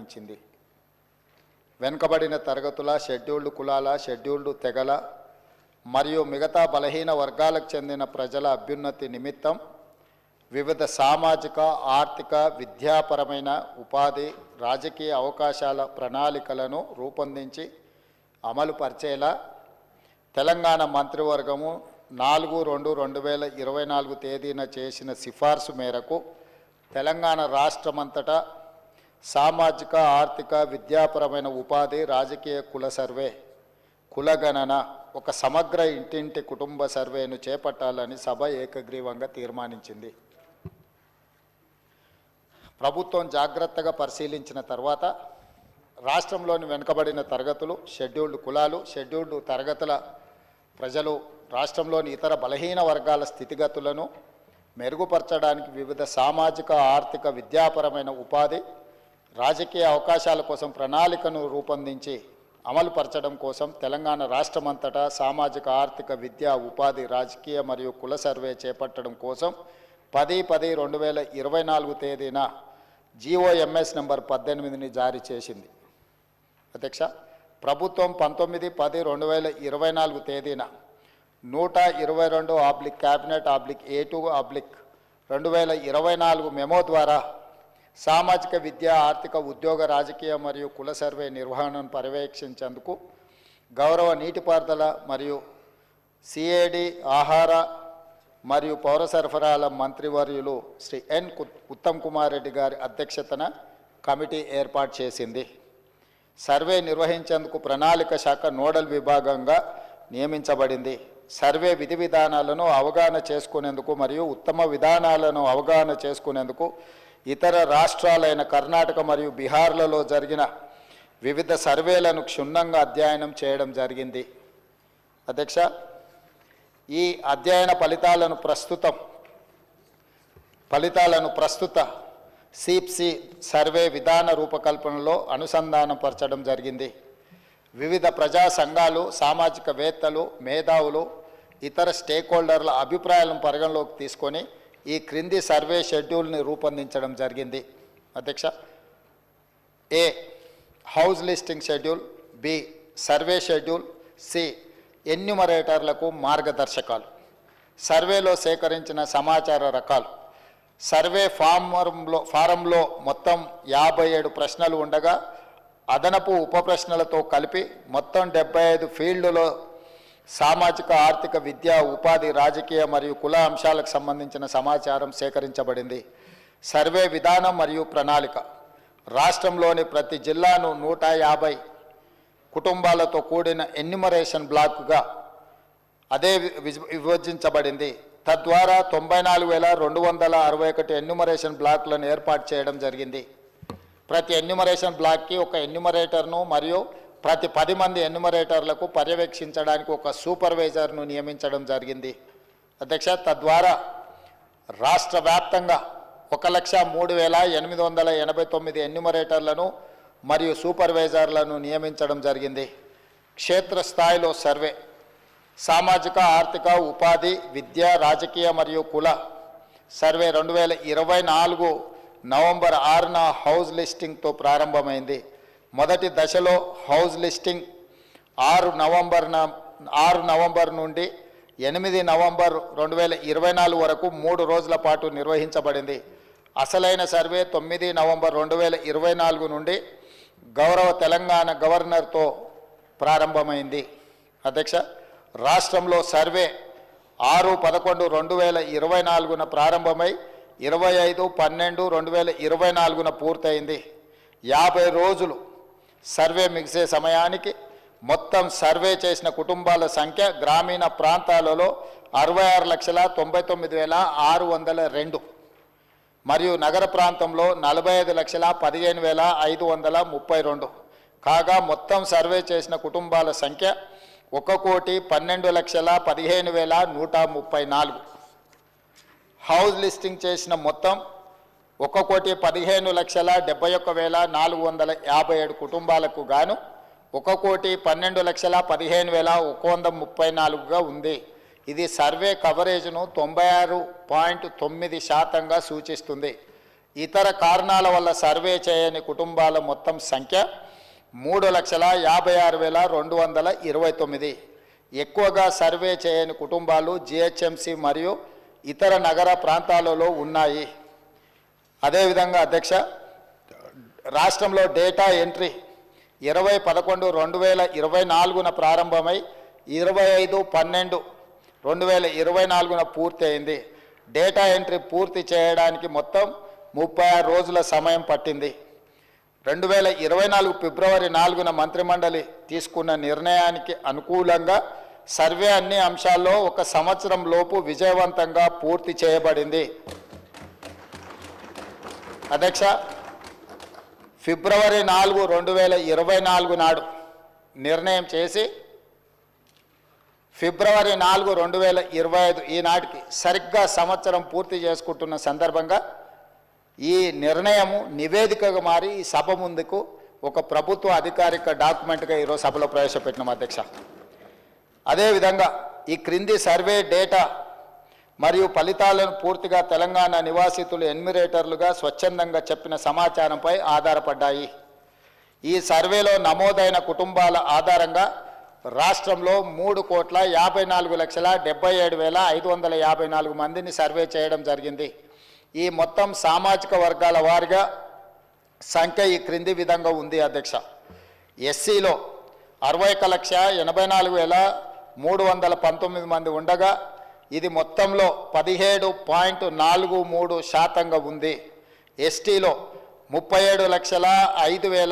తీర్మానించింది. వెనుకబడిన తరగతుల, షెడ్యూల్డ్ కులాల, షెడ్యూల్డ్ తెగల మరియు మిగతా బలహీన వర్గాలకు చెందిన ప్రజల అభ్యున్నతి నిమిత్తం వివిధ సామాజిక, ఆర్థిక, విద్యాపరమైన, ఉపాధి, రాజకీయ అవకాశాల ప్రణాళికలను రూపొందించి అమలు పరిచేలా తెలంగాణ మంత్రివర్గము 4/2/2024 తేదీన చేసిన సిఫార్సు మేరకు తెలంగాణ రాష్ట్రమంతటా సామాజిక, ఆర్థిక, విద్యాపరమైన, ఉపాధి, రాజకీయ కుల సర్వే, కులగణన, ఒక సమగ్ర ఇంటింటి కుటుంబ సర్వేను చేపట్టాలని సభ ఏకగ్రీవంగా తీర్మానించింది. ప్రభుత్వం జాగ్రత్తగా పరిశీలించిన తర్వాత రాష్ట్రంలోని వెనుకబడిన తరగతులు, షెడ్యూల్డ్ కులాలు, షెడ్యూల్డ్ తరగతుల ప్రజలు రాష్ట్రంలోని ఇతర బలహీన వర్గాల స్థితిగతులను మెరుగుపరచడానికి వివిధ సామాజిక, ఆర్థిక, విద్యాపరమైన, ఉపాధి, రాజకీయ అవకాశాల కోసం ప్రణాళికను రూపొందించి అమలుపరచడం కోసం తెలంగాణ రాష్ట్రమంతటా సామాజిక, ఆర్థిక, విద్యా, ఉపాధి, రాజకీయ మరియు కుల సర్వే చేపట్టడం కోసం 10/10/2024 తేదీన GOMS నంబర్ 18ని జారీ చేసింది. అధ్యక్ష, ప్రభుత్వం 19/10/2024 తేదీన 122/Cabinet/A2/2024 మెమో ద్వారా సామాజిక, విద్యా, ఆర్థిక, ఉద్యోగ, రాజకీయ మరియు కుల సర్వే నిర్వహణను పర్యవేక్షించేందుకు గౌరవ నీటిపారుదల మరియు CAD, ఆహార మరియు పౌర సరఫరాల మంత్రివర్యులు శ్రీ N. ఉత్తమ్ కుమార్ రెడ్డి గారి అధ్యక్షతన కమిటీ ఏర్పాటు చేసింది. సర్వే నిర్వహించేందుకు ప్రణాళిక శాఖ నోడల్ విభాగంగా నియమించబడింది. సర్వే విధి విధానాలను అవగాహన చేసుకునేందుకు మరియు ఉత్తమ విధానాలను అవగాహన చేసుకునేందుకు ఇతర రాష్ట్రాలైన కర్ణాటక మరియు బీహార్లలో జరిగిన వివిధ సర్వేలను క్షుణ్ణంగా అధ్యయనం చేయడం జరిగింది. అధ్యక్ష, ఈ అధ్యయన ఫలితాలను ప్రస్తుత CPC సర్వే విధాన రూపకల్పనలో అనుసంధానపరచడం జరిగింది. వివిధ ప్రజా సంఘాలు, సామాజికవేత్తలు, మేధావులు, ఇతర స్టేక్ హోల్డర్ల అభిప్రాయాలను పరిగణలోకి తీసుకొని ఈ క్రింది సర్వే షెడ్యూల్ని రూపొందించడం జరిగింది. అధ్యక్ష, A. House listing schedule, B. Survey schedule, C. ఎన్యూమరేటర్లకు మార్గదర్శకాలు, సర్వేలో సేకరించిన సమాచార రకాలు. సర్వే ఫారంలో మొత్తం 57 ప్రశ్నలు ఉండగా అదనపు ఉప ప్రశ్నలతో కలిపి మొత్తం 75 ఫీల్డ్లో సామాజిక, ఆర్థిక, విద్యా, ఉపాధి, రాజకీయ మరియు కుల అంశాలకు సంబంధించిన సమాచారం సేకరించబడింది. సర్వే విధానం మరియు ప్రణాళిక రాష్ట్రంలోని ప్రతి జిల్లాను 150 కుటుంబాలతో కూడిన ఎన్యూమరేషన్ బ్లాక్గా విభజించబడింది. తద్వారా 94,261 ఎన్యూమరేషన్ బ్లాక్లను ఏర్పాటు చేయడం జరిగింది. ప్రతి ఎన్యూమరేషన్ బ్లాక్కి ఒక ఎన్యూమరేటర్ను మరియు ప్రతి 10 మంది ఎన్యూమరేటర్లకు పర్యవేక్షించడానికి ఒక సూపర్వైజర్ను నియమించడం జరిగింది. అధ్యక్ష, తద్వారా రాష్ట్ర వ్యాప్తంగా 1,03,889 ఎన్యూమరేటర్లను మరియు సూపర్వైజర్లను నియమించడం జరిగింది. క్షేత్రస్థాయిలో సర్వే సామాజిక, ఆర్థిక, ఉపాధి, విద్య, రాజకీయ మరియు కుల సర్వే 2024 నవంబర్ 6న హౌస్ లిస్టింగ్తో ప్రారంభమైంది. మొదటి దశలో హౌస్ లిస్టింగ్ 6 నవంబర్ నుండి 8 నవంబర్ 2024 వరకు 3 రోజుల పాటు నిర్వహించబడింది. అసలైన సర్వే 9 నవంబర్ 2024 నుండి గౌరవ తెలంగాణ గవర్నర్తో ప్రారంభమైంది. అధ్యక్ష, రాష్ట్రంలో సర్వే 6/11/2024 ప్రారంభమై 25/12/2024 పూర్తయింది. 50 రోజులు సర్వే ముగిసే సమయానికి మొత్తం సర్వే చేసిన కుటుంబాల సంఖ్య గ్రామీణ ప్రాంతాలలో 66,99,602 మరియు నగర ప్రాంతంలో 45,15,532 కాగా మొత్తం సర్వే చేసిన కుటుంబాల సంఖ్య 1,12,15,134. హౌస్ లిస్టింగ్ చేసిన మొత్తం 1,15,71,457 కుటుంబాలకు గాను 1,12,15,134గా ఉంది. ఇది సర్వే కవరేజ్ను 96.9% సూచిస్తుంది. ఇతర కారణాల వల్ల సర్వే చేయని కుటుంబాల మొత్తం సంఖ్య 3,56,229. ఎక్కువగా సర్వే చేయని కుటుంబాలు జిహెచ్ఎంసి మరియు ఇతర నగర ప్రాంతాలలో ఉన్నాయి. అదేవిధంగా అధ్యక్ష, రాష్ట్రంలో డేటా ఎంట్రీ 20/11/2024 ప్రారంభమై 25/12/2024 పూర్తి అయింది. డేటా ఎంట్రీ పూర్తి చేయడానికి మొత్తం 36 రోజుల సమయం పట్టింది. 2024 ఫిబ్రవరి 4న మంత్రిమండలి తీసుకున్న నిర్ణయానికి అనుకూలంగా సర్వే అన్ని అంశాల్లో 1 సంవత్సరం లోపు విజయవంతంగా పూర్తి చేయబడింది. అధ్యక్ష, ఫిబ్రవరి 4, 2024 నాడు నిర్ణయం చేసి ఫిబ్రవరి 4, 2025 ఈనాటికి సరిగ్గా సంవత్సరం పూర్తి చేసుకుంటున్న సందర్భంగా ఈ నిర్ణయము నివేదికగా మారి ఈ సభ ముందుకు ఒక ప్రభుత్వ అధికారిక డాక్యుమెంట్గా ఈరోజు సభలో ప్రవేశపెట్టినాం అధ్యక్ష. అదేవిధంగా ఈ క్రింది సర్వే డేటా మరియు ఫలితాలను పూర్తిగా తెలంగాణ నివాసితులు ఎన్యూమరేటర్లుగా స్వచ్ఛందంగా చెప్పిన సమాచారంపై ఆధారపడ్డాయి. ఈ సర్వేలో నమోదైన కుటుంబాల ఆధారంగా రాష్ట్రంలో 3,54,77,554 మందిని సర్వే చేయడం జరిగింది. ఈ మొత్తం సామాజిక వర్గాల వారిగా సంఖ్య ఈ క్రింది విధంగా ఉంది అధ్యక్ష. ఎస్సీలో 61,84,319 మంది ఉండగా ఇది మొత్తంలో 17.43% ఉంది. ఎస్టీలో 37,05,000